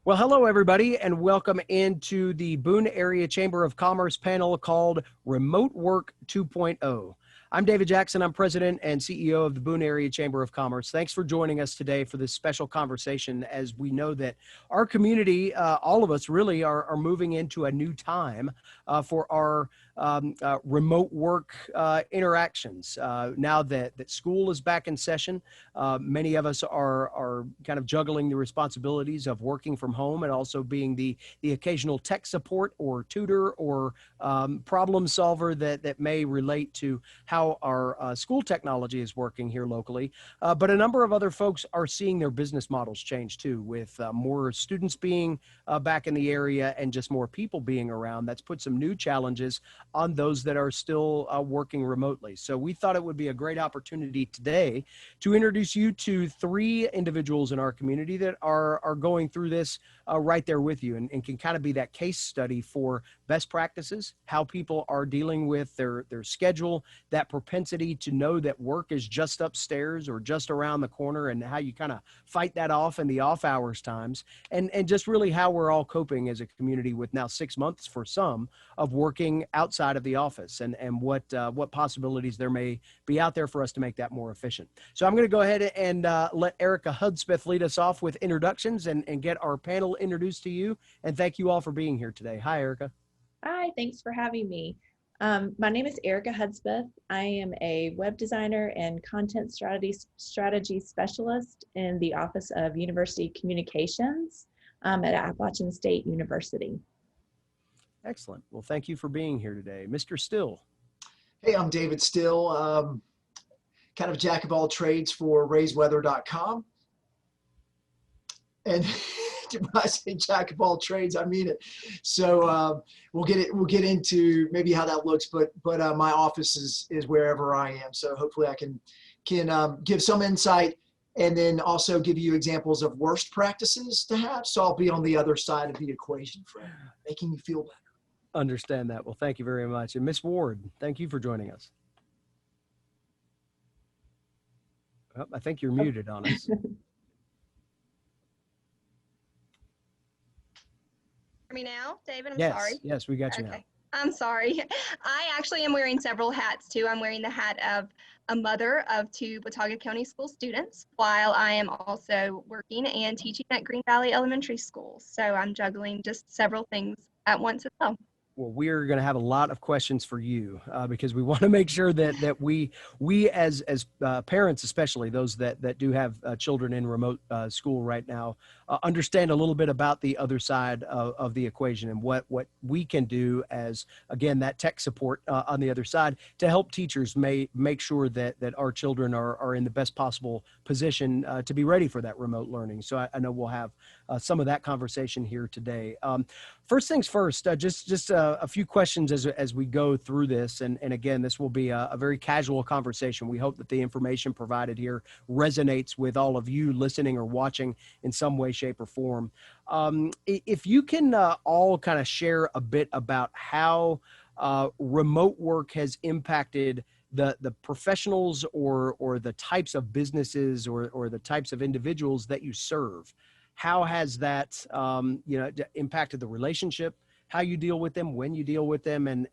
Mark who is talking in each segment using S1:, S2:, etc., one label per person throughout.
S1: Well, hello, everybody, and welcome into the Boone Area Chamber of Commerce panel called Remote Work 2.0. I'm David Jackson. I'm President and CEO of the Boone Area Chamber of Commerce. Thanks for joining us today for this special conversation, as we know that our community, all of us really are moving into a new time for our remote work interactions. Now that school is back in session, many of us are kind of juggling the responsibilities of working from home and also being the occasional tech support or tutor or problem solver that may relate to how our school technology is working here locally. But a number of other folks are seeing their business models change too, with more students being back in the area and just more people being around. That's put some new challenges on those that are still working remotely. So we thought it would be a great opportunity today to introduce you to three individuals in our community that are going through this right there with you and can kind of be that case study for best practices, how people are dealing with their schedule, that propensity to know that work is just upstairs or just around the corner, and how you kind of fight that off in the off hours times, and just really how we're all coping as a community with now 6 months for some of working outside of the office, and what possibilities there may be out there for us to make that more efficient. So I'm going to go ahead and let Erika Hudspeth lead us off with introductions and get our panel introduced to you. And thank you all for being here today. Hi, Erika.
S2: Hi, thanks for having me. My name is Erika Hudspeth. I am a web designer and content strategy specialist in the Office of University Communications at Appalachian State University.
S1: Excellent. Well, thank you for being here today. Mr. Still.
S3: Hey, I'm David Still, kind of jack of all trades for raiseweather.com. And when I say jack of all trades, I mean it. So we'll get into maybe how that looks, but my office is wherever I am. So hopefully I can give some insight and then also give you examples of worst practices to have. So I'll be on the other side of the equation for making you feel better.
S1: Understand that. Well, thank you very much. And Miss Ward, thank you for joining us. Oh, I think you're muted on us.
S4: Me now, David? I'm
S1: yes,
S4: sorry.
S1: Yes, we got you now.
S4: I'm sorry. I actually am wearing several hats too. I'm wearing the hat of a mother of two Watauga County School students, while I am also working and teaching at Green Valley Elementary School. So I'm juggling just several things at once as well.
S1: Well, we're going to have a lot of questions for you because we want to make sure that we as parents, especially those that do have children in remote school right now, understand a little bit about the other side of the equation and what we can do as, again, that tech support on the other side to help teachers make sure that our children are in the best possible position to be ready for that remote learning. So I know we'll have some of that conversation here today. First things first, just a few questions as we go through this. And again, this will be a very casual conversation. We hope that the information provided here resonates with all of you listening or watching in some way, shape, or form. If you can all kind of share a bit about how remote work has impacted the professionals or the types of businesses or the types of individuals that you serve. How has that impacted the relationship, how you deal with them, when you deal with them? And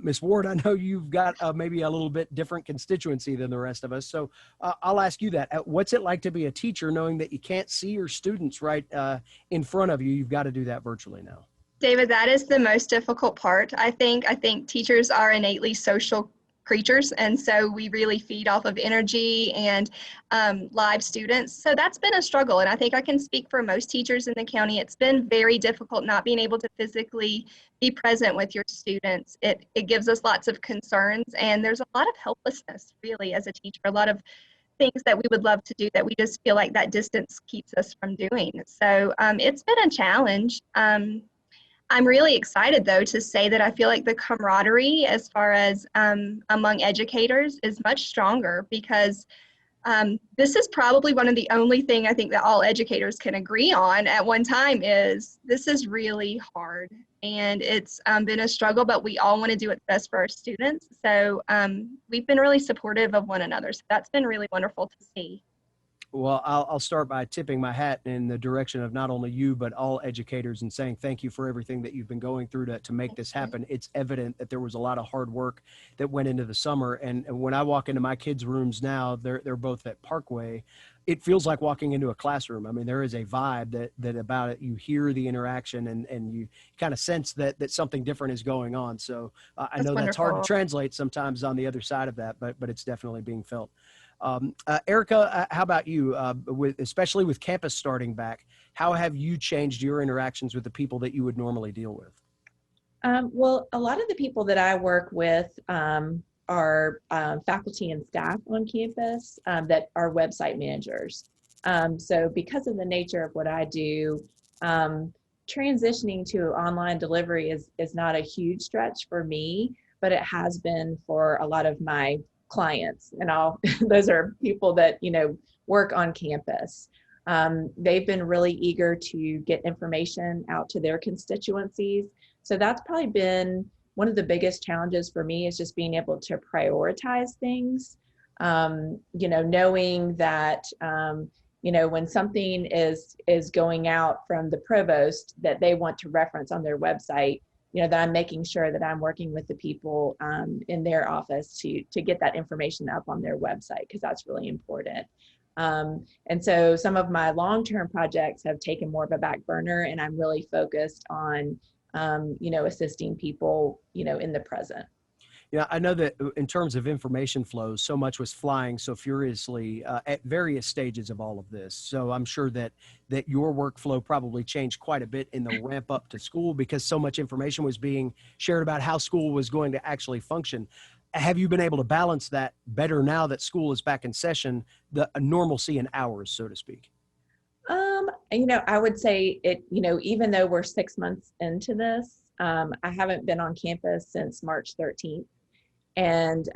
S1: Ms. Ward, I know you've got maybe a little bit different constituency than the rest of us. So I'll ask you that. What's it like to be a teacher knowing that you can't see your students right in front of you? You've got to do that virtually now.
S4: David, that is the most difficult part. I think teachers are innately social creatures, and so we really feed off of energy and live students. So that's been a struggle, and I think I can speak for most teachers in the county. It's been very difficult not being able to physically be present with your students. It gives us lots of concerns, and there's a lot of helplessness really as a teacher, a lot of things that we would love to do that we just feel like that distance keeps us from doing. So it's been a challenge. I'm really excited, though, to say that I feel like the camaraderie as far as among educators is much stronger, because this is probably one of the only thing I think that all educators can agree on at one time is this is really hard, and it's been a struggle, but we all want to do what's best for our students. So we've been really supportive of one another. So that's been really wonderful to see.
S1: Well, I'll start by tipping my hat in the direction of not only you, but all educators and saying thank you for everything that you've been going through to make this happen. It's evident that there was a lot of hard work that went into the summer. And when I walk into my kids' rooms now, they're both at Parkway. It feels like walking into a classroom. I mean, there is a vibe that about it. You hear the interaction and you kind of sense that something different is going on. So I know that's hard to translate sometimes on the other side of that, but it's definitely being felt. Erika, how about you? Especially with campus starting back, how have you changed your interactions with the people that you would normally deal with?
S2: Well, a lot of the people that I work with are faculty and staff on campus that are website managers. So because of the nature of what I do, transitioning to online delivery is not a huge stretch for me, but it has been for a lot of my clients, and those are people that work on campus. They've been really eager to get information out to their constituencies. So that's probably been one of the biggest challenges for me, is just being able to prioritize things. Knowing that when something is going out from the provost that they want to reference on their website, that I'm making sure that I'm working with the people in their office to get that information up on their website, because that's really important. And so some of my long-term projects have taken more of a back burner, and I'm really focused on, assisting people, in the present.
S1: Yeah, I know that in terms of information flows, so much was flying so furiously at various stages of all of this. So I'm sure that your workflow probably changed quite a bit in the ramp up to school, because so much information was being shared about how school was going to actually function. Have you been able to balance that better now that school is back in session, the normalcy in hours, so to speak?
S2: I would say it, even though we're 6 months into this, I haven't been on campus since March 13th. And,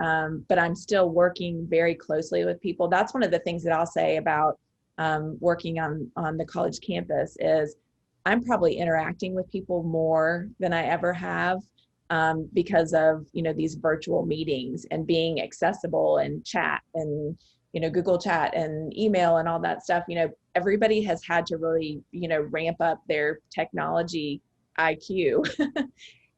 S2: but I'm still working very closely with people. That's one of the things that I'll say about working on the college campus is I'm probably interacting with people more than I ever have because of, these virtual meetings and being accessible and chat and, Google Chat and email and all that stuff. Everybody has had to really, ramp up their technology IQ.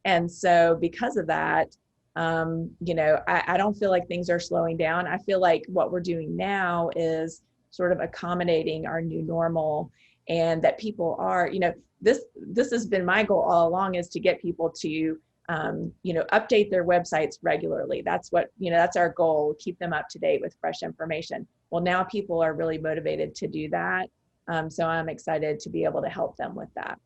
S2: And so because of that, I don't feel like things are slowing down. I feel like what we're doing now is sort of accommodating our new normal, and that people are, this has been my goal all along, is to get people to, update their websites regularly. That's what, that's our goal, keep them up to date with fresh information. Well, now people are really motivated to do that. So I'm excited to be able to help them with that.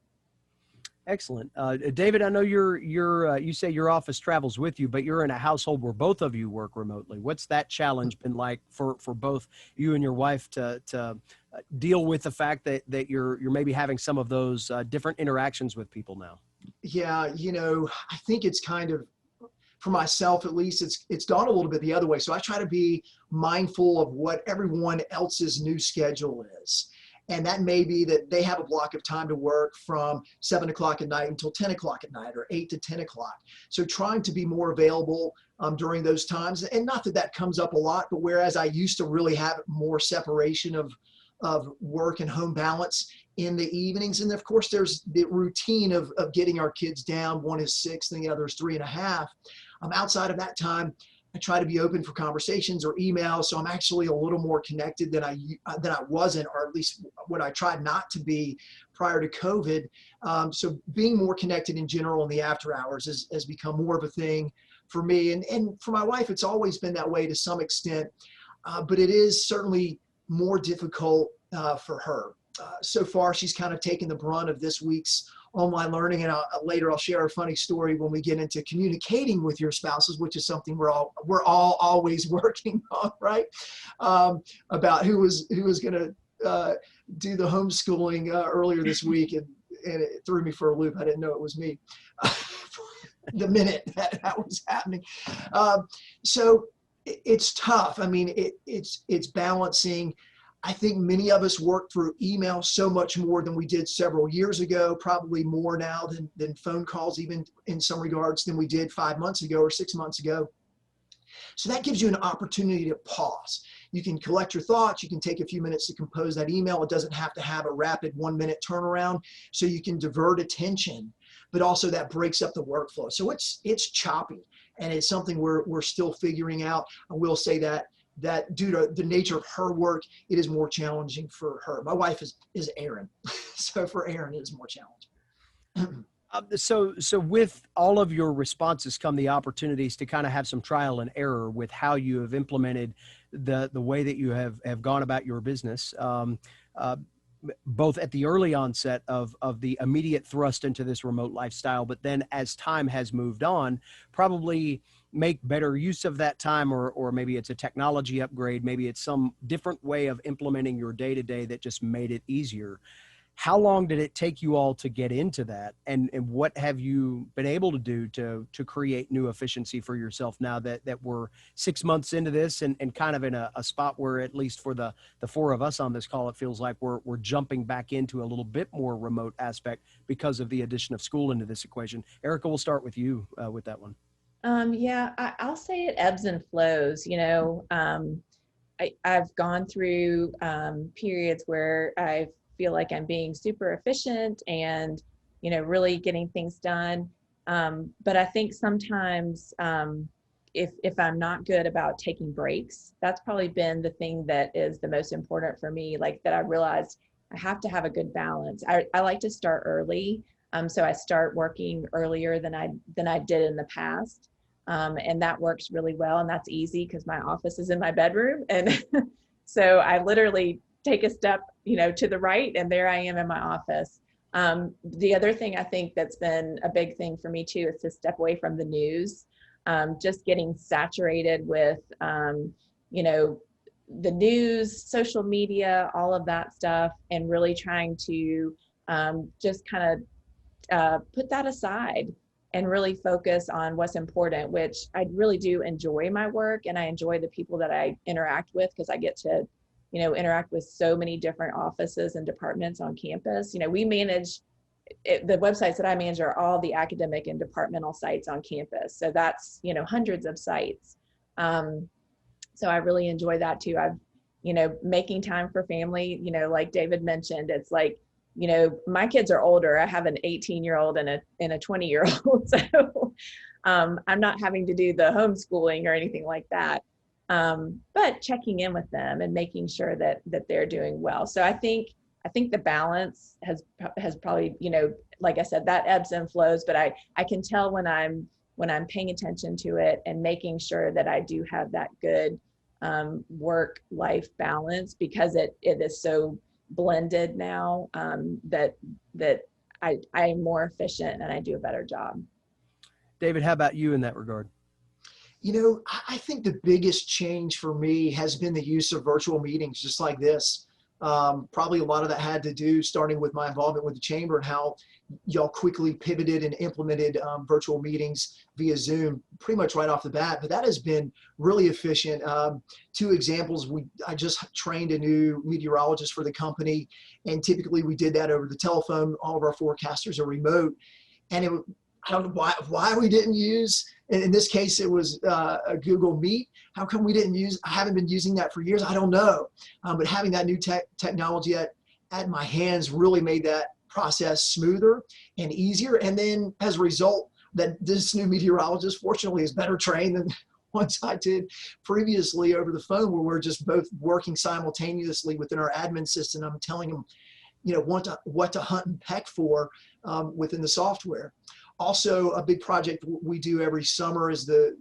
S1: Excellent. David, I know you say your office travels with you, but you're in a household where both of you work remotely. What's that challenge been like for both you and your wife to deal with the fact that you're maybe having some of those different interactions with people now?
S3: Yeah, I think it's kind of, for myself at least, it's gone a little bit the other way. So I try to be mindful of what everyone else's new schedule is. And that may be that they have a block of time to work from 7 o'clock at night until 10 o'clock at night, or 8 to 10 o'clock. So trying to be more available during those times. And not that comes up a lot, but whereas I used to really have more separation of work and home balance in the evenings. And of course, there's the routine of getting our kids down. One is 6 and the other is 3.5. Outside of that time, I try to be open for conversations or emails. So I'm actually a little more connected than I wasn't, or at least what I tried not to be prior to COVID. So being more connected in general in the after hours has become more of a thing for me. And for my wife, it's always been that way to some extent, but it is certainly more difficult for her. So far, she's kind of taken the brunt of this week's online learning, and later I'll share a funny story when we get into communicating with your spouses, which is something we're all always working on, right? About who was going to do the homeschooling earlier this week, and it threw me for a loop. I didn't know it was me the minute that was happening. So it's tough. I mean, it's balancing. I think many of us work through email so much more than we did several years ago, probably more now than phone calls, even in some regards, than we did 5 months ago or 6 months ago. So that gives you an opportunity to pause. you can collect your thoughts. You can take a few minutes to compose that email. It doesn't have to have a rapid 1-minute turnaround, so you can divert attention, but also that breaks up the workflow. So it's choppy, and it's something we're still figuring out. I will say that due to the nature of her work, it is more challenging for her. My wife is Erin, so for Erin, it is more challenging.
S1: So with all of your responses come the opportunities to kind of have some trial and error with how you have implemented the way that you have gone about your business, both at the early onset of the immediate thrust into this remote lifestyle, but then as time has moved on, probably make better use of that time, or maybe it's a technology upgrade, maybe it's some different way of implementing your day-to-day that just made it easier. How long did it take you all to get into that? And what have you been able to do to create new efficiency for yourself now that we're 6 months into this and kind of in a spot where, at least for the four of us on this call, it feels like we're jumping back into a little bit more remote aspect because of the addition of school into this equation. Erika, we'll start with you with that one.
S2: Yeah, I'll say it ebbs and flows. I've gone through periods where I feel like I'm being super efficient and, really getting things done. But I think sometimes if I'm not good about taking breaks, that's probably been the thing that is the most important for me, like that I realized I have to have a good balance. I like to start early. So I start working earlier than I did in the past. And that works really well. And that's easy because my office is in my bedroom. And so I literally take a step, to the right, and there I am in my office. The other thing I think that's been a big thing for me too is to step away from the news. Just getting saturated with, the news, social media, all of that stuff, and really trying to just kind of put that aside and really focus on what's important, which I really do enjoy my work, and I enjoy the people that I interact with, because I get to, interact with so many different offices and departments on campus. We manage the websites that I manage are all the academic and departmental sites on campus. So that's, hundreds of sites. So I really enjoy that too. I've, making time for family, like David mentioned, it's like, my kids are older. I have an 18-year-old and a 20-year-old. So I'm not having to do the homeschooling or anything like that. But checking in with them and making sure that they're doing well. So I think the balance has probably, like I said, that ebbs and flows, but I can tell when I'm paying attention to it and making sure that I do have that good work-life balance, because it is so blended now, that I'm more efficient and I do a better job.
S1: David, how about you in that regard?
S3: I think the biggest change for me has been the use of virtual meetings just like this. Probably a lot of that had to do starting with my involvement with the chamber and how y'all quickly pivoted and implemented virtual meetings via Zoom pretty much right off the bat. But that has been really efficient. 2 examples, I just trained a new meteorologist for the company, and typically we did that over the telephone. All of our forecasters are remote, and I don't know why we didn't use, in this case, it was a Google Meet. How come we didn't use, I haven't been using that for years. I don't know. But having that new technology at my hands really made that process smoother and easier. And then as a result, that this new meteorologist, fortunately, is better trained than ones I did previously over the phone, where we're just both working simultaneously within our admin system. I'm telling them, what to hunt and peck for within the software. Also, a big project we do every summer is this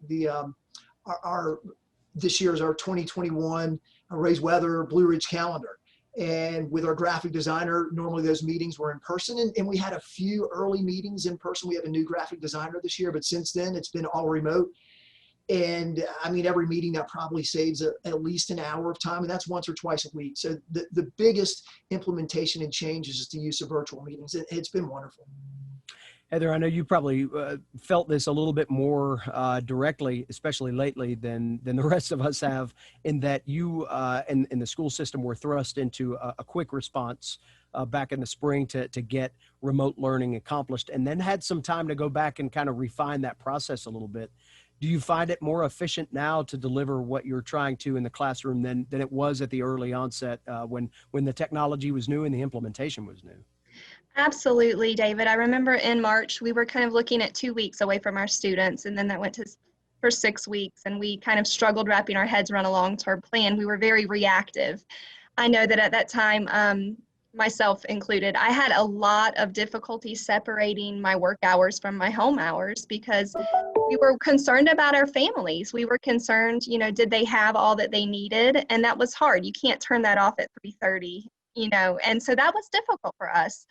S3: year is our 2021 Raise Weather Blue Ridge calendar. And with our graphic designer, normally those meetings were in person, and we had a few early meetings in person. We have a new graphic designer this year, but since then it's been all remote. And I mean, every meeting that probably saves at least an hour of time, and that's once or twice a week. So the biggest implementation and change is just the use of virtual meetings. It's been wonderful.
S1: Heather, I know you probably felt this a little bit more directly, especially lately, than the rest of us have, in that you and the school system were thrust into a quick response back in the spring to get remote learning accomplished, and then had some time to go back and kind of refine that process a little bit. Do you find it more efficient now to deliver what you're trying to in the classroom than it was at the early onset when the technology was new and the implementation was new?
S4: Absolutely, David. I remember in March, we were kind of looking at 2 weeks away from our students, and then that went to for 6 weeks, and we kind of struggled wrapping our heads around a long-term plan. We were very reactive. I know that at that time, myself included, I had a lot of difficulty separating my work hours from my home hours because we were concerned about our families. We were concerned, did they have all that they needed? And that was hard. You can't turn that off at 3:30, and so that was difficult for us.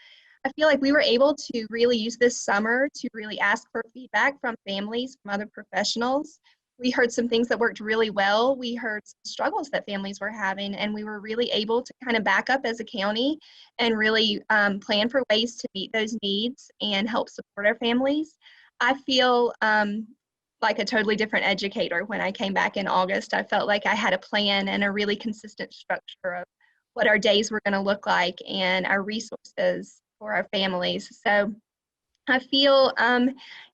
S4: I feel like we were able to really use this summer to really ask for feedback from families, from other professionals. We heard some things that worked really well. We heard some struggles that families were having, and we were really able to kind of back up as a county and really plan for ways to meet those needs and help support our families. I feel like a totally different educator when I came back in August. I felt like I had a plan and a really consistent structure of what our days were going to look like and our resources for our families. So I feel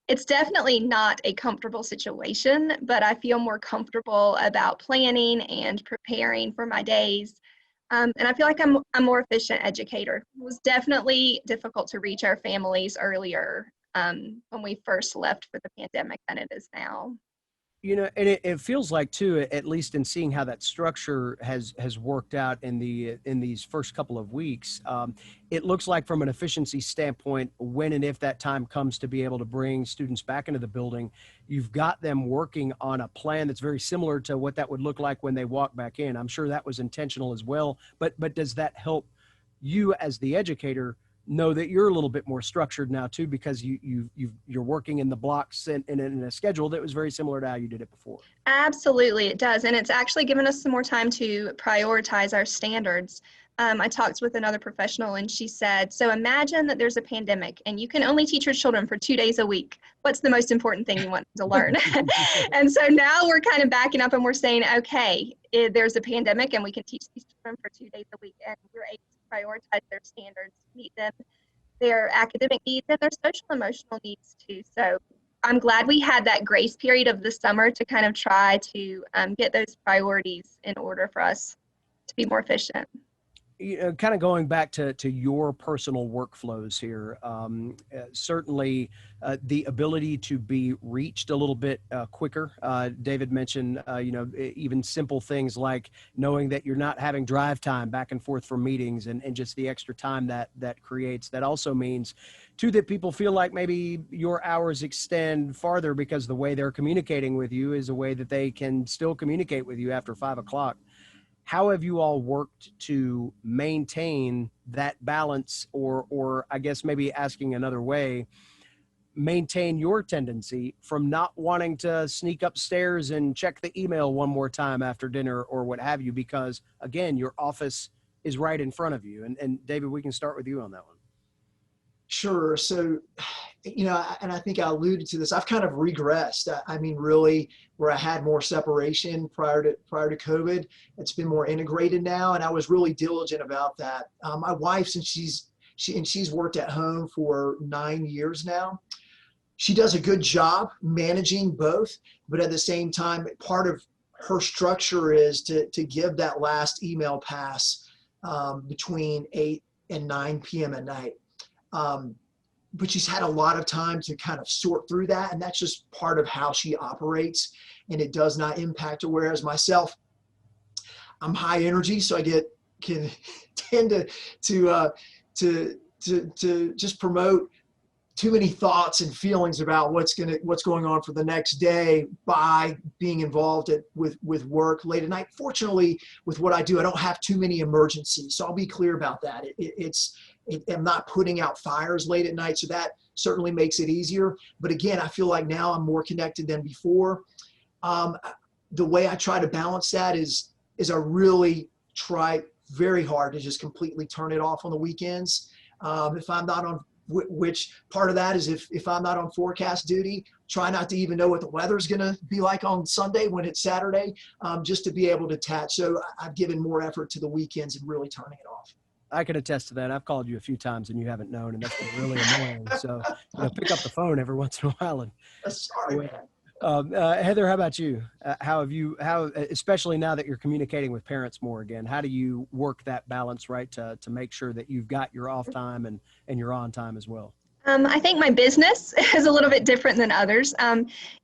S4: it's definitely not a comfortable situation, but I feel more comfortable about planning and preparing for my days. And I feel like I'm a more efficient educator. It was definitely difficult to reach our families earlier when we first left for the pandemic than it is now.
S1: And it feels like too, at least in seeing how that structure has worked out in these first couple of weeks, it looks like from an efficiency standpoint, when and if that time comes to be able to bring students back into the building, you've got them working on a plan that's very similar to what that would look like when they walk back in. I'm sure that was intentional as well, but does that help you as the educator know that you're a little bit more structured now too, because you're working in the blocks and in a schedule that was very similar to how you did it before?
S4: Absolutely, it does. And it's actually given us some more time to prioritize our standards. I talked with another professional and she said, so imagine that there's a pandemic and you can only teach your children for 2 days a week. What's the most important thing you want them to learn? And so now we're kind of backing up and we're saying, okay, there's a pandemic and we can teach these children for 2 days a week, and we're able to prioritize their standards, meet them, their academic needs and their social emotional needs too. So I'm glad we had that grace period of the summer to kind of try to get those priorities in order for us to be more efficient.
S1: Kind of going back to your personal workflows here, certainly the ability to be reached a little bit quicker. David mentioned, even simple things like knowing that you're not having drive time back and forth for meetings and just the extra time that creates. That also means, too, that people feel like maybe your hours extend farther because the way they're communicating with you is a way that they can still communicate with you after 5 o'clock. How have you all worked to maintain that balance, or I guess maybe asking another way, maintain your tendency from not wanting to sneak upstairs and check the email one more time after dinner or what have you, because again, your office is right in front of you. And David, we can start with you on that one.
S3: Sure. So, and I think I alluded to this, I've kind of regressed. I mean, really, where I had more separation prior to COVID, it's been more integrated now. And I was really diligent about that. My wife, since she's worked at home for 9 years now, she does a good job managing both, but at the same time, part of her structure is to give that last email pass between 8 and 9 p.m. at night. But she's had a lot of time to kind of sort through that, and that's just part of how she operates, and it does not impact her. Whereas myself, I'm high energy, so I can tend to just promote too many thoughts and feelings about what's going on for the next day by being involved with work late at night. Fortunately, with what I do, I don't have too many emergencies, so I'll be clear about that. I'm not putting out fires late at night, so that certainly makes it easier. But again, I feel like now I'm more connected than before. The way I try to balance that is I really try very hard to just completely turn it off on the weekends. If I'm not on, which part of that is if I'm not on forecast duty, try not to even know what the weather's going to be like on Sunday when it's Saturday, just to be able to attach. So I've given more effort to the weekends and really turning it off.
S1: I can attest to that. I've called you a few times and you haven't known, and that's been really annoying. So pick up the phone every once in a while and
S3: Sorry, man.
S1: Heather, how about you? How, especially now that you're communicating with parents more again, how do you work that balance right to make sure that you've got your off time and your on time as well?
S4: I think my business is a little bit different than others.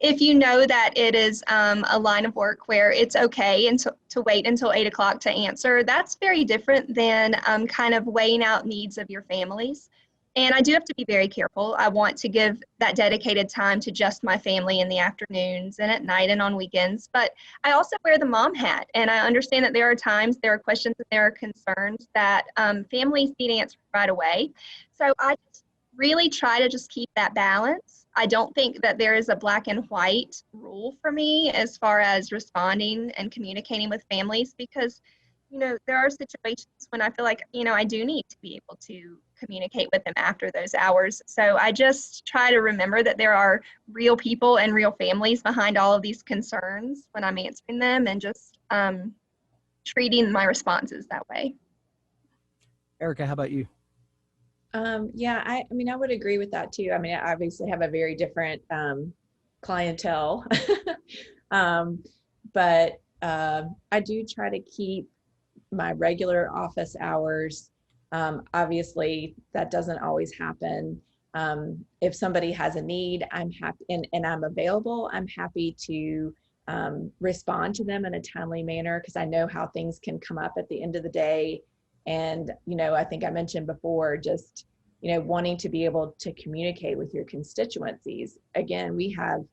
S4: If you know that it is a line of work where it's okay and to wait until 8 o'clock to answer, that's very different than kind of weighing out needs of your families. And I do have to be very careful. I want to give that dedicated time to just my family in the afternoons and at night and on weekends. But I also wear the mom hat, and I understand that there are times, there are questions and there are concerns that families need answered right away. So I just really try to just keep that balance. I don't think that there is a black and white rule for me as far as responding and communicating with families, because there are situations when I feel like, I do need to be able to communicate with them after those hours. So I just try to remember that there are real people and real families behind all of these concerns when I'm answering them, and just treating my responses that way.
S1: Erika, how about you?
S2: Yeah, I mean, I would agree with that too. I mean, I obviously have a very different clientele, but I do try to keep my regular office hours. Obviously, that doesn't always happen. If somebody has a need, I'm happy and I'm available. I'm happy to respond to them in a timely manner, because I know how things can come up at the end of the day. And, I think I mentioned before, just, wanting to be able to communicate with your constituencies. Again, we have,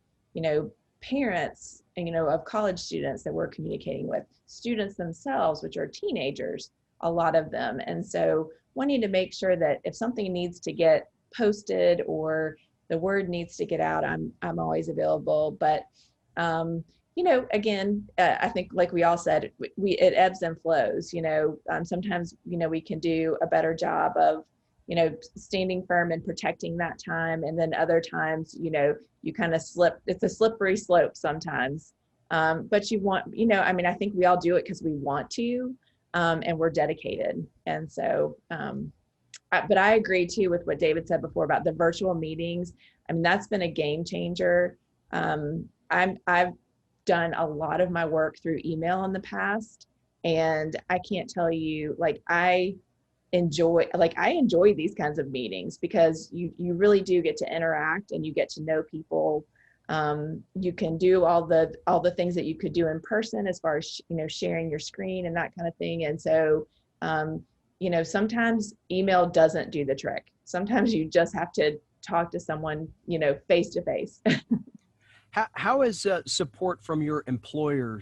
S2: parents, of college students that we're communicating with, students themselves, which are teenagers, a lot of them. And so wanting to make sure that if something needs to get posted or the word needs to get out, I'm always available. But, again, I think like we all said, it ebbs and flows. Sometimes, we can do a better job of, standing firm and protecting that time. And then other times, you kind of slip. It's a slippery slope sometimes. But you want, I think we all do it because we want to, and we're dedicated. And so, but I agree too with what David said before about the virtual meetings. I mean, that's been a game changer. I've done a lot of my work through email in the past, and I can't tell you, like, I enjoy these kinds of meetings, because you really do get to interact and you get to know people. You can do all the things that you could do in person, as far as sharing your screen and that kind of thing. And so sometimes email doesn't do the trick. Sometimes you just have to talk to someone face to face.
S1: How has support from your employer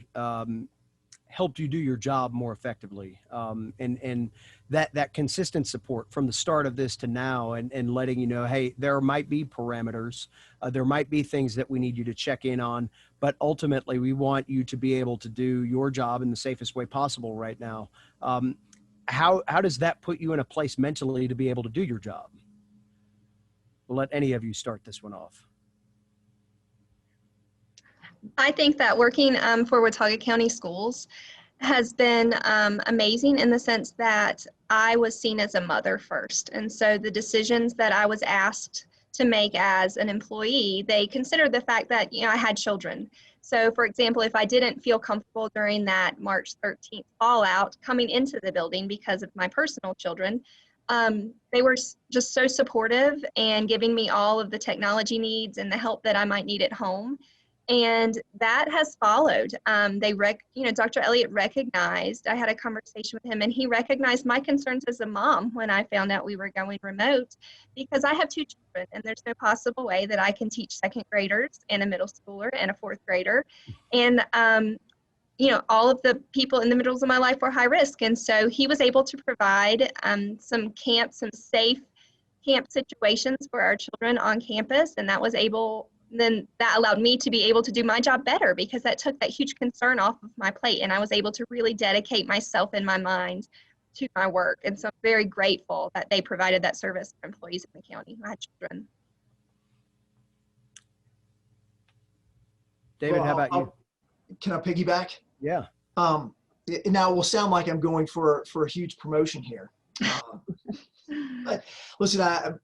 S1: helped you do your job more effectively? And that consistent support from the start of this to now, and letting you know, hey, there might be parameters, there might be things that we need you to check in on, but ultimately we want you to be able to do your job in the safest way possible right now. How does that put you in a place mentally to be able to do your job? We'll let any of you start this one off.
S4: I think that working for Watauga County Schools has been amazing, in the sense that I was seen as a mother first. And so the decisions that I was asked to make as an employee, they considered the fact that, I had children. So for example, if I didn't feel comfortable during that March 13th fallout coming into the building because of my personal children, they were just so supportive and giving me all of the technology needs and the help that I might need at home. And that has followed. Dr. Elliott recognized, I had a conversation with him, and he recognized my concerns as a mom when I found out we were going remote, because I have 2 children, and there's no possible way that I can teach second graders and a middle schooler and a 4th grader. And, all of the people in the middles of my life were high risk. And so he was able to provide some safe camp situations for our children on campus. And then that allowed me to be able to do my job better, because that took that huge concern off of my plate, and I was able to really dedicate myself and my mind to my work. And so I'm very grateful that they provided that service for employees in the county who had children.
S1: David, how about you?
S3: Can I piggyback?
S1: Yeah.
S3: Now it will sound like I'm going for a huge promotion here. But listen,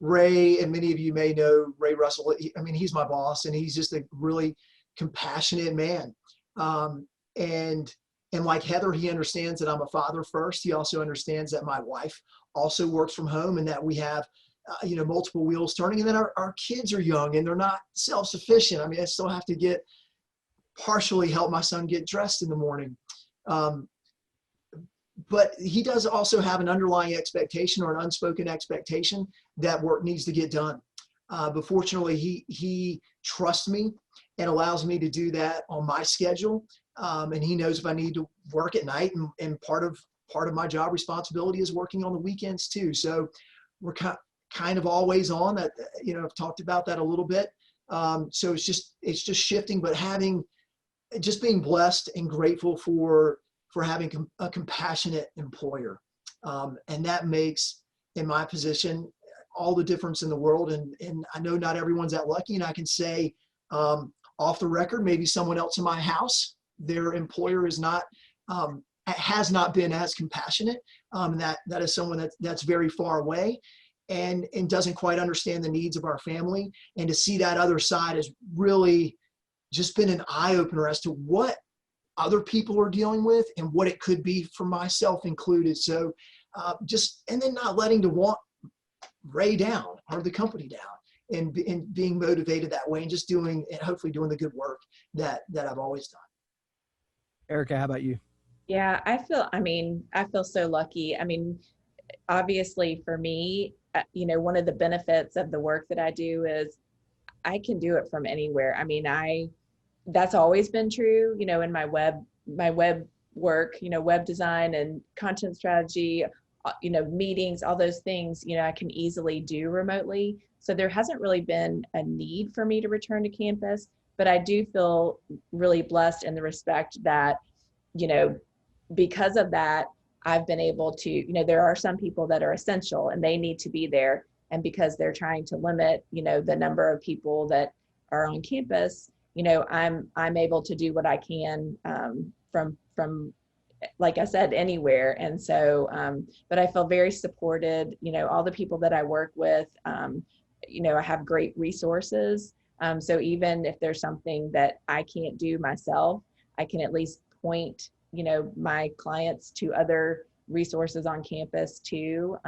S3: Ray, and many of you may know Ray Russell. I mean, he's my boss, and he's just a really compassionate man. And like Heather, he understands that I'm a father first. He also understands that my wife also works from home, and that we have, multiple wheels turning. And then our kids are young and they're not self-sufficient. I mean, I still have to partially help my son get dressed in the morning. But he does also have an underlying expectation, or an unspoken expectation, that work needs to get done. But fortunately, he trusts me and allows me to do that on my schedule. And he knows if I need to work at night, and part of my job responsibility is working on the weekends too. So we're kind of always on that. I've talked about that a little bit. So it's just shifting, but just being blessed and grateful for having a compassionate employer. And that makes, in my position, all the difference in the world. And I know not everyone's that lucky. And I can say, off the record, maybe someone else in my house, their employer has not been as compassionate. That is someone that's very far away and doesn't quite understand the needs of our family. And to see that other side has really just been an eye opener as to what other people are dealing with and what it could be for myself included. So and then not letting to want Ray down or the company down, and being motivated that way, and just hopefully doing the good work that I've always done.
S1: Erika, how about you?
S2: Yeah, I feel so lucky. I mean, obviously for me, one of the benefits of the work that I do is I can do it from anywhere. I mean, that's always been true, in my web work, web design and content strategy, meetings, all those things, I can easily do remotely. So there hasn't really been a need for me to return to campus, but I do feel really blessed in the respect that, because of that, I've been able to, there are some people that are essential and they need to be there. And because they're trying to limit, the number of people that are on campus, I'm able to do what I can from like I said, anywhere. And so, but I feel very supported, all the people that I work with, I have great resources. So even if there's something that I can't do myself, I can at least point, my clients to other resources on campus too.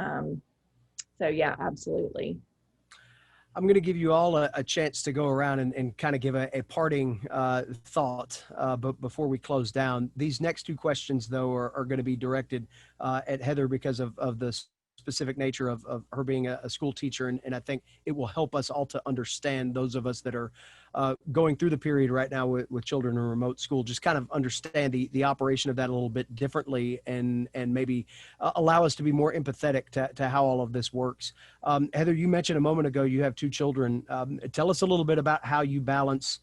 S2: So yeah, absolutely.
S1: I'm going to give you all a chance to go around and kind of give a parting thought, but before we close down. These next two questions, though, are going to be directed at Heather because of the specific nature of her being a school teacher. And I think it will help us all to understand, those of us that are going through the period right now with children in remote school, just kind of understand the operation of that a little bit differently, and maybe allow us to be more empathetic to how all of this works. Heather, you mentioned a moment ago you have two children. Tell us a little bit about how you balance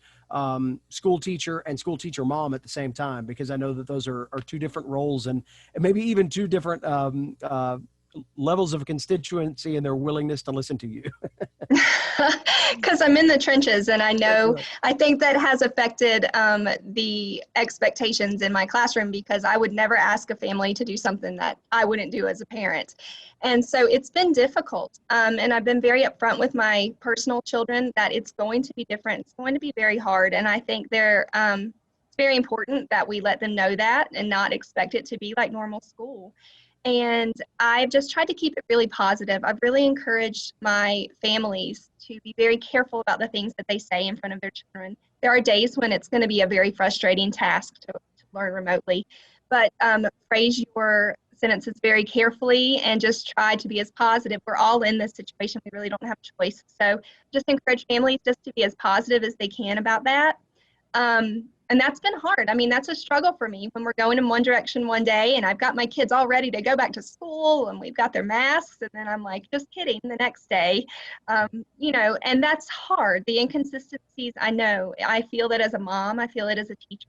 S1: school teacher and school teacher mom at the same time, because I know that those are two different roles, and maybe even two different levels of constituency and their willingness to listen to you.
S4: Because I'm in the trenches, and I know, I think that has affected the expectations in my classroom, because I would never ask a family to do something that I wouldn't do as a parent. And so it's been difficult. And I've been very upfront with my personal children that it's going to be different. It's going to be very hard. And I think it's very important that we let them know that and not expect it to be like normal school. And I've just tried to keep it really positive. I've really encouraged my families to be very careful about the things that they say in front of their children. There are days when it's going to be a very frustrating task to learn remotely, but phrase your sentences very carefully and just try to be as positive. We're all in this situation. We really don't have a choice. So just encourage families just to be as positive as they can about that. And that's been hard. I mean, that's a struggle for me when we're going in one direction one day and I've got my kids all ready to go back to school and we've got their masks. And then I'm like, just kidding, the next day, and that's hard. The inconsistencies, I know. I feel that as a mom, I feel it as a teacher.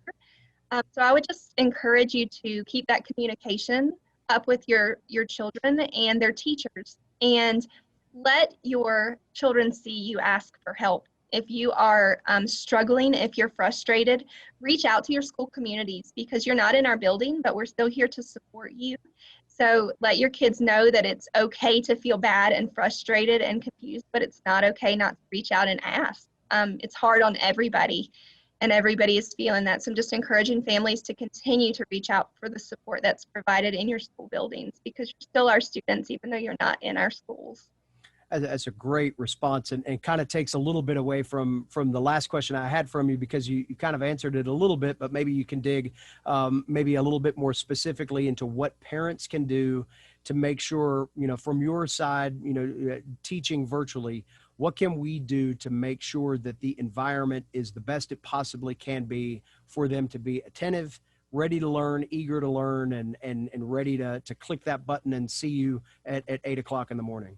S4: So I would just encourage you to keep that communication up with your children and their teachers, and let your children see you ask for help. If you are struggling, if you're frustrated, reach out to your school communities, because you're not in our building, but we're still here to support you. So let your kids know that it's okay to feel bad and frustrated and confused, but it's not okay not to reach out and ask. It's hard on everybody, and everybody is feeling that. So I'm just encouraging families to continue to reach out for the support that's provided in your school buildings, because you're still our students, even though you're not in our schools.
S1: That's a great response, and kind of takes a little bit away from the last question I had from you, because you kind of answered it a little bit, but maybe you can dig maybe a little bit more specifically into what parents can do to make sure, from your side, teaching virtually, what can we do to make sure that the environment is the best it possibly can be for them to be attentive, ready to learn, eager to learn, and ready to click that button and see you at 8 o'clock in the morning?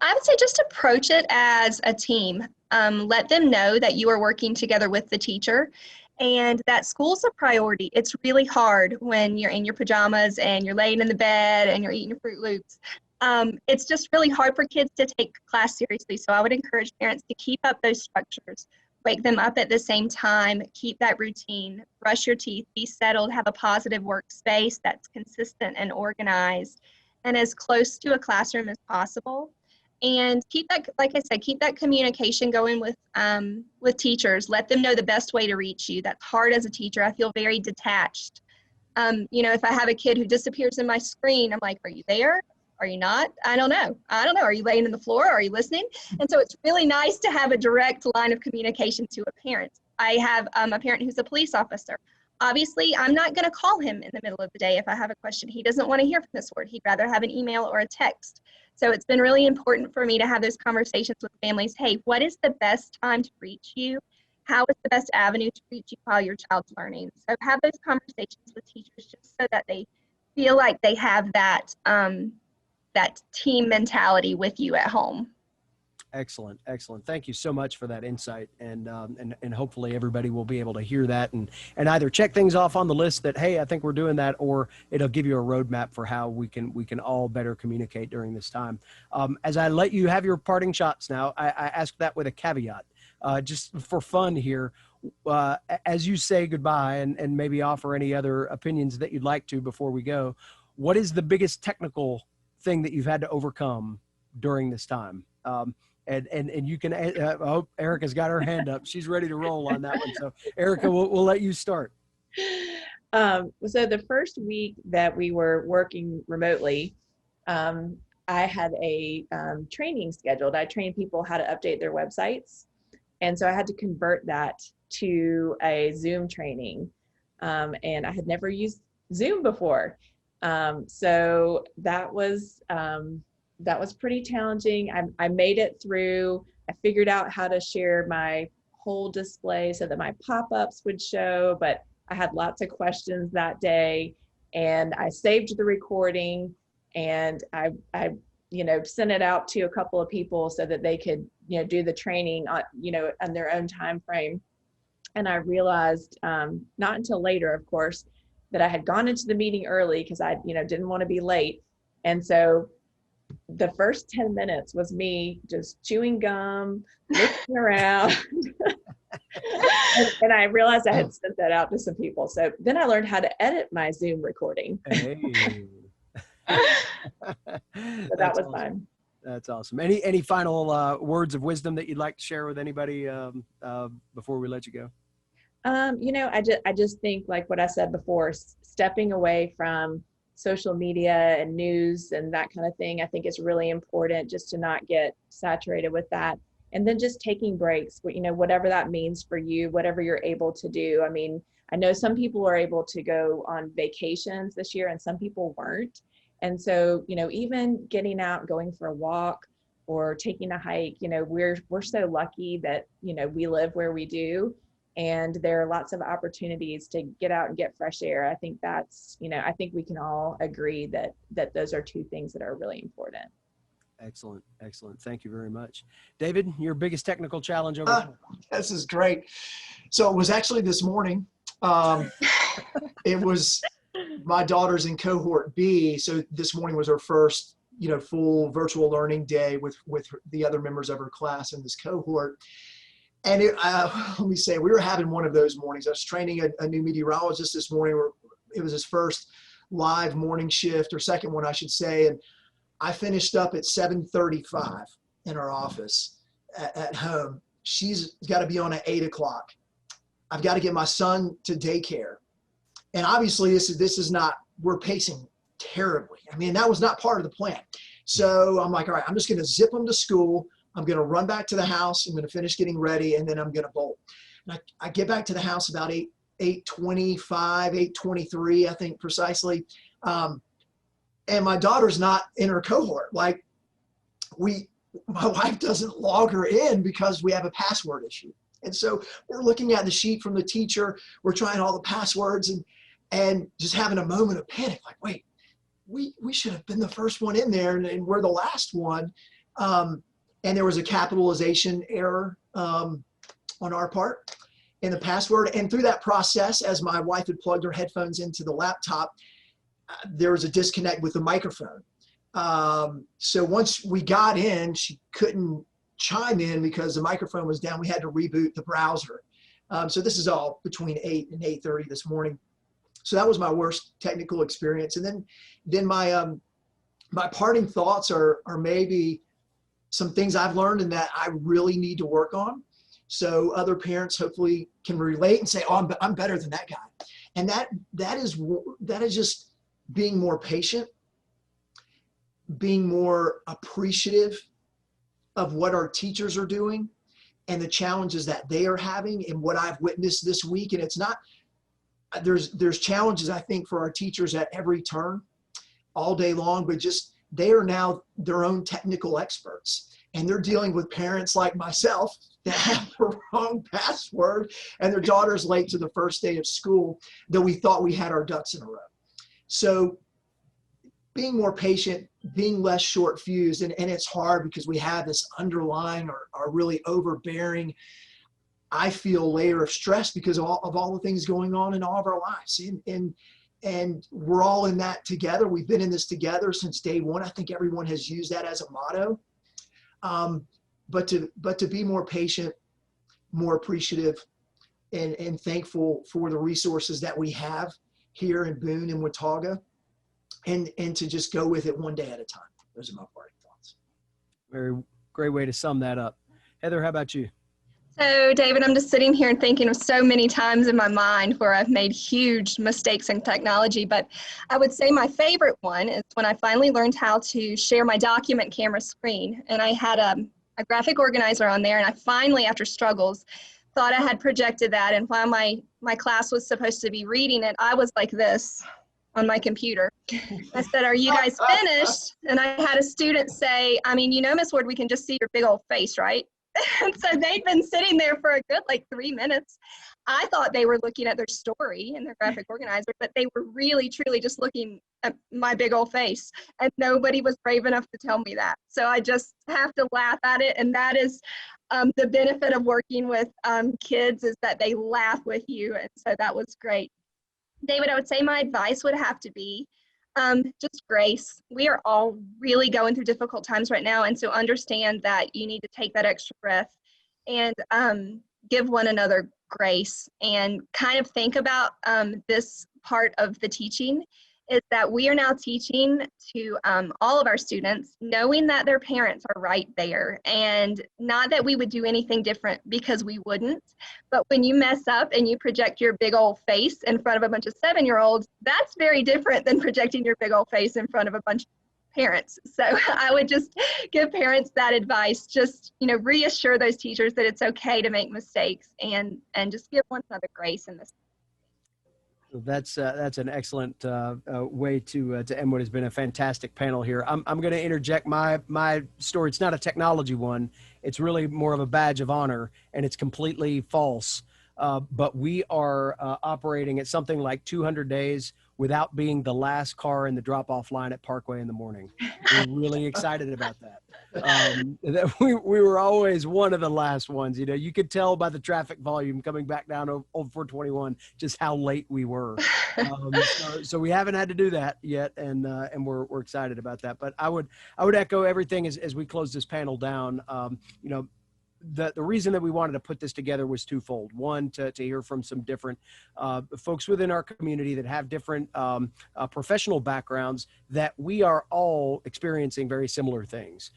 S4: I would say just approach it as a team. Let them know that you are working together with the teacher and that school's a priority. It's really hard when you're in your pajamas and you're laying in the bed and you're eating your Fruit Loops. It's just really hard for kids to take class seriously. So I would encourage parents to keep up those structures, wake them up at the same time, keep that routine, brush your teeth, be settled, have a positive workspace that's consistent and organized, and as close to a classroom as possible. And keep that, like I said, keep that communication going with teachers. Let them know the best way to reach you. That's hard as a teacher. I feel very detached. If I have a kid who disappears in my screen, I'm like, are you there? Are you not? I don't know. Are you laying on the floor? Are you listening? And so it's really nice to have a direct line of communication to a parent. I have a parent who's a police officer. Obviously, I'm not going to call him in the middle of the day if I have a question. He doesn't want to hear from this word. He'd rather have an email or a text. So it's been really important for me to have those conversations with families. Hey, what is the best time to reach you? How is the best avenue to reach you while your child's learning? So have those conversations with teachers just so that they feel like they have that team mentality with you at home.
S1: Excellent. Thank you so much for that insight, and hopefully everybody will be able to hear that and either check things off on the list that, hey, I think we're doing that, or it'll give you a roadmap for how we can all better communicate during this time. As I let you have your parting shots now, I ask that with a caveat, just for fun here. As you say goodbye and maybe offer any other opinions that you'd like to before we go, what is the biggest technical thing that you've had to overcome during this time? And you can, oh, Erika's got her hand up. She's ready to roll on that one. So Erika, we'll let you start.
S2: So the first week that we were working remotely, I had a training scheduled. I trained people how to update their websites. And so I had to convert that to a Zoom training. And I had never used Zoom before. So that was pretty challenging. I made it through. I figured out how to share my whole display so that my pop-ups would show, but I had lots of questions that day, and I saved the recording, and I sent it out to a couple of people so that they could, do the training on, on their own time frame. And I realized, not until later, of course, that I had gone into the meeting early because I, didn't want to be late. And so the first 10 minutes was me just chewing gum, looking around. and I realized I had sent that out to some people. So then I learned how to edit my Zoom recording.
S1: Hey.
S2: So that was fun.
S1: That's awesome. Any final words of wisdom that you'd like to share with anybody before we let you go?
S2: I just think, like what I said before, stepping away from social media and news and that kind of thing, I think is really important, just to not get saturated with that. And then just taking breaks, whatever that means for you, whatever you're able to do. I mean, I know some people are able to go on vacations this year and some people weren't. And so, even getting out, going for a walk or taking a hike, we're so lucky that, we live where we do. And there are lots of opportunities to get out and get fresh air. I think that's, I think we can all agree that those are two things that are really important.
S1: Excellent. Thank you very much. David, your biggest technical challenge over?
S3: This is great. So it was actually this morning. It was my daughter's in cohort B. So this morning was her first, full virtual learning day with the other members of her class in this cohort. And let me say, we were having one of those mornings. I was training a new meteorologist this morning. It was his first live morning shift, or second one, I should say. And I finished up at 7:35 in our office at home. She's got to be on at 8 o'clock. I've got to get my son to daycare. And obviously this is not, we're pacing terribly. I mean, that was not part of the plan. So I'm like, all right, I'm just going to zip them to school. I'm going to run back to the house. I'm going to finish getting ready, and then I'm going to bolt. And I get back to the house about 8:25, 8:23, I think precisely. And my daughter's not in her cohort. Like my wife doesn't log her in because we have a password issue. And so we're looking at the sheet from the teacher. We're trying all the passwords and just having a moment of panic. Like, wait, we should have been the first one in there, and we're the last one. And there was a capitalization error on our part in the password. And through that process, as my wife had plugged her headphones into the laptop, there was a disconnect with the microphone. So once we got in, she couldn't chime in because the microphone was down. We had to reboot the browser. So this is all between 8 and 8:30 this morning. So that was my worst technical experience. And then my parting thoughts are maybe some things I've learned and that I really need to work on. So other parents hopefully can relate and say, oh, I'm better than that guy. And that is just being more patient, being more appreciative of what our teachers are doing and the challenges that they are having and what I've witnessed this week. And it's not, there's challenges, I think, for our teachers at every turn all day long, but just they are now their own technical experts, and they're dealing with parents like myself that have the wrong password and their daughter's late to the first day of school, though we thought we had our ducks in a row. So being more patient, being less short fused, and it's hard because we have this underlying or really overbearing, I feel, layer of stress because of all the things going on in all of our lives. And we're all in that together. We've been in this together since day one. I think everyone has used that as a motto. But to be more patient, more appreciative, and thankful for the resources that we have here in Boone and Watauga, and to just go with it one day at a time. Those are my parting thoughts.
S1: Very great way to sum that up. Heather, how about you?
S4: So, David, I'm just sitting here and thinking of so many times in my mind where I've made huge mistakes in technology, but I would say my favorite one is when I finally learned how to share my document camera screen. And I had a graphic organizer on there, and I finally, after struggles, thought I had projected that. And while my class was supposed to be reading it, I was like this on my computer. I said, "Are you guys finished?" And I had a student say, "I mean, you know, Miss Ward, we can just see your big old face, right?" And so they'd been sitting there for a good 3 minutes. I thought they were looking at their story in their graphic organizer, but they were really, truly just looking at my big old face. And nobody was brave enough to tell me that. So I just have to laugh at it. And that is the benefit of working with kids, is that they laugh with you. And so that was great. David, I would say my advice would have to be just grace. We are all really going through difficult times right now. And so understand that you need to take that extra breath and give one another grace, and kind of think about this part of the teaching is that we are now teaching to all of our students, knowing that their parents are right there, and not that we would do anything different, because we wouldn't. But when you mess up and you project your big old face in front of a bunch of 7-year-olds, that's very different than projecting your big old face in front of a bunch of parents. So I would just give parents that advice. Just, reassure those teachers that it's okay to make mistakes, and just give one another grace in this.
S1: That's an excellent way to end what has been a fantastic panel here. I'm going to interject my story. It's not a technology one. It's really more of a badge of honor, and it's completely false. But we are operating at something like 200 days without being the last car in the drop-off line at Parkway in the morning. We're really excited about that. That we were always one of the last ones. You could tell by the traffic volume coming back down Old 421 just how late we were. So we haven't had to do that yet, and we're excited about that. But I would echo everything as we close this panel down. the reason that we wanted to put this together was twofold. One, to hear from some different folks within our community that have different professional backgrounds, that we are all experiencing very similar things.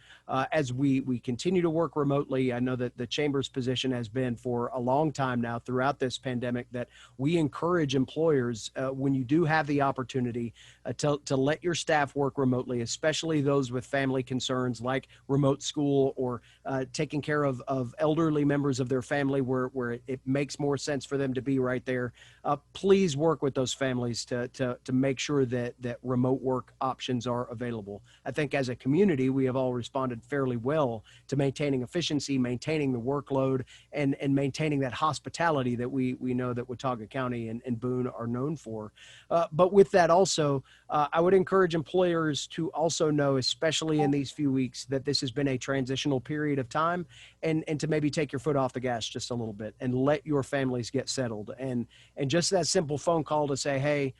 S1: As we continue to work remotely, I know that the Chamber's position has been for a long time now throughout this pandemic that we encourage employers, when you do have the opportunity, to let your staff work remotely, especially those with family concerns like remote school or taking care of elderly members of their family where it makes more sense for them to be right there. Please work with those families to make sure that remote work options are available. I think as a community, we have all responded fairly well to maintaining efficiency, maintaining the workload, and maintaining that hospitality that we know that Watauga County and Boone are known for. But with that also, I would encourage employers to also know, especially in these few weeks, that this has been a transitional period of time, and to maybe take your foot off the gas just a little bit and let your families get settled. And just that simple phone call to say, hey,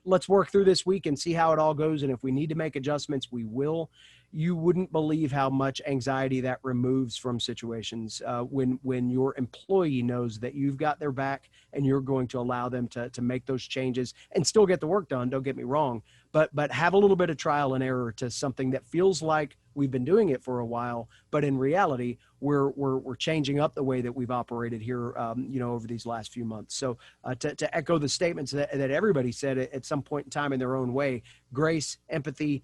S1: let's work through this week and see how it all goes. And if we need to make adjustments, we will. You wouldn't believe how much anxiety that removes from situations when your employee knows that you've got their back and you're going to allow them to make those changes and still get the work done. Don't get me wrong, but have a little bit of trial and error to something that feels like we've been doing it for a while, but in reality, we're changing up the way that we've operated here, over these last few months. So to echo the statements that everybody said at some point in time in their own way, grace, empathy,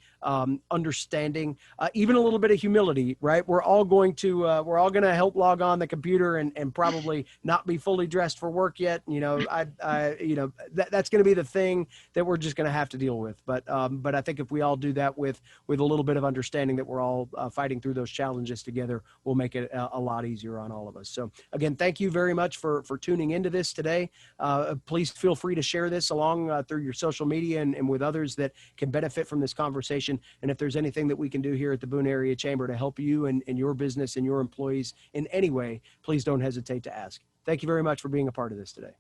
S1: understanding, even a little bit of humility, right? We're all going to help log on the computer and probably not be fully dressed for work yet. That's going to be the thing that we're just going to have to deal with. But I think if we all do that with a little bit of understanding that we're all fighting through those challenges together, we'll make it a lot easier on all of us. So again, thank you very much for tuning into this today. Please feel free to share this along through your social media and with others that can benefit from this conversation. And if there's anything that we can do here at the Boone Area Chamber to help you and your business and your employees in any way, please don't hesitate to ask. Thank you very much for being a part of this today.